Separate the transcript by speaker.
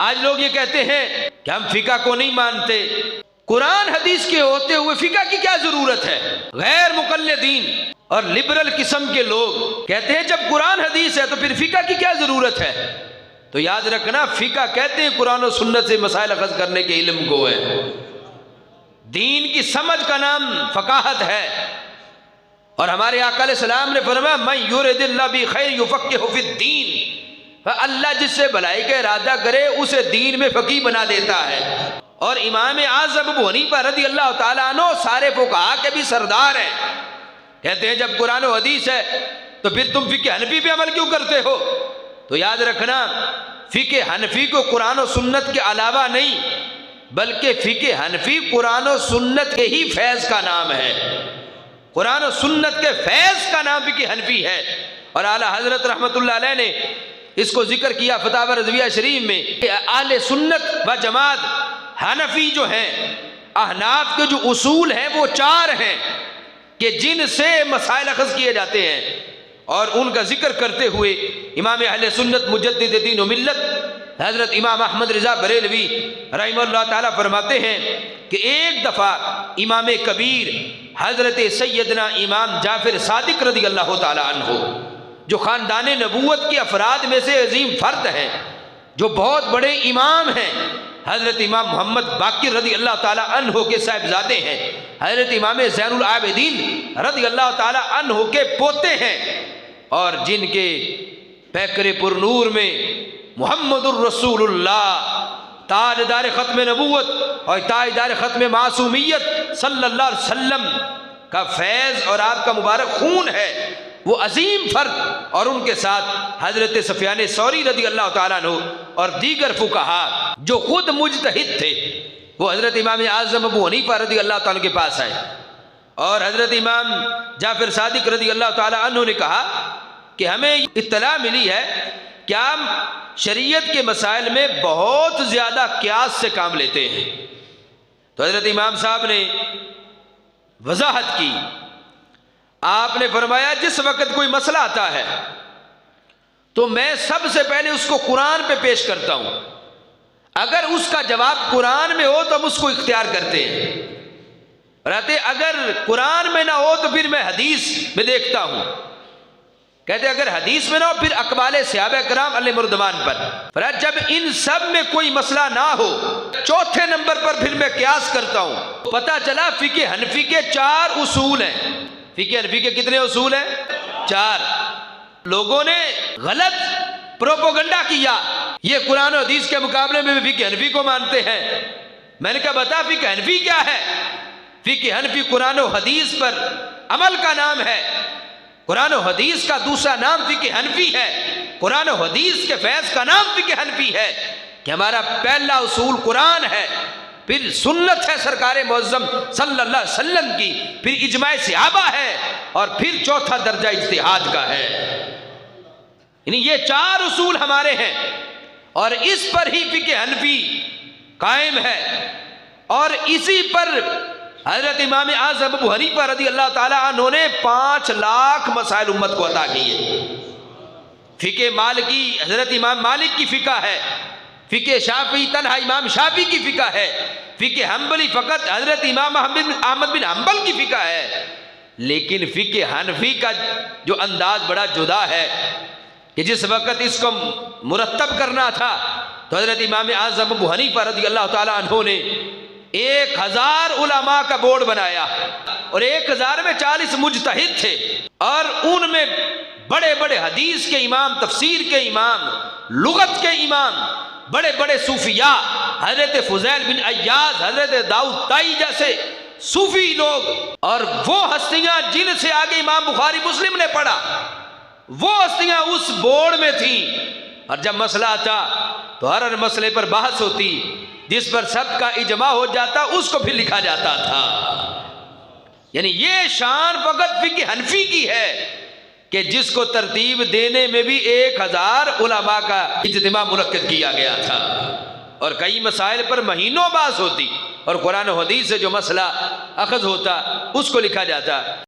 Speaker 1: آج لوگ یہ کہتے ہیں کہ ہم فقہ کو نہیں مانتے، قرآن حدیث کے ہوتے ہوئے فقہ کی کیا ضرورت ہے؟ غیر مقلدین اور لبرل قسم کے لوگ کہتے ہیں جب قرآن حدیث ہے تو پھر فقہ کی کیا ضرورت ہے؟ تو یاد رکھنا، فقہ کہتے ہیں قرآن و سنت سے مسائل اخذ کرنے کے علم کو ہے۔ دین کی سمجھ کا نام فقاہت ہے، اور ہمارے آقا علیہ السلام نے فرمایا من یرد اللہ بخیر یفقہہ فی الدین، اللہ جس سے بھلائی کا ارادہ کرے اسے دین میں فقیہ بنا دیتا ہے۔ اور امام اعظم ابو حنیفہ رضی اللہ تعالیٰ عنہ سارے فقہا کے بھی سردار ہیں، کہتے ہیں جب قرآن و حدیث ہے تو پھر تم فقہ حنفی پہ عمل کیوں کرتے ہو؟ تو یاد رکھنا، فقہ حنفی کو قرآن و سنت کے علاوہ نہیں بلکہ فقہ حنفی قرآن و سنت کے ہی فیض کا نام ہے، قرآن و سنت کے فیض کا نام فقہ حنفی ہے۔ اور اعلیٰ حضرت رحمت اللہ علیہ نے اس کو ذکر کیا فتاوی رضویہ شریف میں کہ اہل سنت و جماعت حنفی جو ہیں، احناف کے جو اصول ہیں وہ 4 ہیں کہ جن سے مسائل اخذ کیے جاتے ہیں، اور ان کا ذکر کرتے ہوئے امام اہل سنت مجدد دین و ملت حضرت امام احمد رضا بریلوی رحمہ اللہ تعالیٰ فرماتے ہیں کہ ایک دفعہ امام کبیر حضرت سیدنا امام جعفر صادق رضی اللہ تعالیٰ عنہ، جو خاندان نبوت کے افراد میں سے عظیم فرد ہیں، جو بہت بڑے امام ہیں، حضرت امام محمد باقر رضی اللہ تعالیٰ عنہ کے صاحبزادے ہیں، حضرت امام زین العابدین رضی اللہ تعالیٰ عنہ کے پوتے ہیں، اور جن کے پیکر پر نور میں محمد الرسول اللہ تاجدار ختم نبوت اور تاجدار ختم معصومیت صلی اللہ علیہ وسلم کا فیض اور آپ کا مبارک خون ہے، وہ عظیم فرد، اور ان کے ساتھ حضرت سفیان ثوری رضی اللہ تعالیٰ عنہ اور دیگر فقہا جو خود مجتہد تھے، وہ حضرت امام اعظم ابو حنیفہ رضی اللہ تعالیٰ عنہ کے پاس آئے، اور حضرت امام جعفر صادق رضی اللہ تعالیٰ عنہ نے کہا کہ ہمیں اطلاع ملی ہے کہ آپ شریعت کے مسائل میں بہت زیادہ قیاس سے کام لیتے ہیں۔ تو حضرت امام صاحب نے وضاحت کی، آپ نے فرمایا جس وقت کوئی مسئلہ آتا ہے تو میں سب سے پہلے اس کو قرآن پہ پیش کرتا ہوں، اگر اس کا جواب قرآن میں ہو تو ہم اس کو اختیار کرتے ہیں، رہتے اگر قرآن میں نہ ہو تو پھر میں حدیث میں دیکھتا ہوں۔ کہتے اگر حدیث میں نہ ہو پھر اقوال صحابہ کرام علیہ مردمان پر جب ان سب میں کوئی مسئلہ نہ ہو، چوتھے نمبر پر پھر میں قیاس کرتا ہوں۔ پتہ چلا فقہ حنفی کے 4 اصول ہیں۔ فقہ حنفی کے کتنے اصول ہیں؟ 4۔ لوگوں نے غلط پروپوگنڈا کیا، یہ قرآن و حدیث کے مقابلے میں بھی فقہ حنفی کو مانتے ہیں۔ میں نے کہا بتا فقہ حنفی کیا ہے؟ فقہ حنفی قرآن و حدیث پر عمل کا نام ہے، قرآن و حدیث کا دوسرا نام فقہ حنفی ہے، قرآن و حدیث کے فیض کا نام فقہ حنفی ہے کہ ہمارا پہلا اصول قرآن ہے، پھر سنت ہے سرکار معظم صلی اللہ علیہ وسلم کی، پھر اجماع صحابہ ہے، اور پھر چوتھا درجہ اجتہاد کا ہے۔ یعنی یہ 4 اصول ہمارے ہیں، اور اس پر ہی فقہ حنفی قائم ہے، اور اسی پر حضرت امام اعظم ابو حنیفہ رضی اللہ تعالیٰ عنہ نے 5 لاکھ مسائل امت کو عطا کیے۔ فقہ مالکی حضرت امام مالک کی فقہ ہے، فقہ شافعی تنہا امام شافعی کی فقہ ہے، فقہ حنبلی فقط حضرت امام احمد بن حنبل کی فقہ ہے، لیکن فقہ حنفی کا جو انداز بڑا جدا ہے کہ جس وقت اس کو مرتب کرنا تھا تو حضرت امام اعظم ابو حنیفہ رضی اللہ تعالیٰ عنہ نے 1000 علماء کا بورڈ بنایا، اور 1000 میں 40 مجتہد تھے، اور ان میں بڑے بڑے حدیث کے امام، تفسیر کے امام، لغت کے امام، بڑے بڑے صوفیاء، حضرت فضیل بن عیاض، حضرت داؤد طائی جیسے صوفی لوگ، اور وہ ہستیاں جن سے آگے امام بخاری مسلم نے پڑھا، وہ ہستیاں اس بورڈ میں تھیں، اور جب مسئلہ آتا تو ہر مسئلے پر بحث ہوتی، جس پر سب کا اجماع ہو جاتا اس کو پھر لکھا جاتا تھا۔ یعنی یہ شان فقط فقہ حنفی کی ہے کہ جس کو ترتیب دینے میں بھی 1000 علماء کا اجتماع منعقد کیا گیا تھا، اور کئی مسائل پر مہینوں بحث ہوتی، اور قرآن و حدیث سے جو مسئلہ اخذ ہوتا اس کو لکھا جاتا۔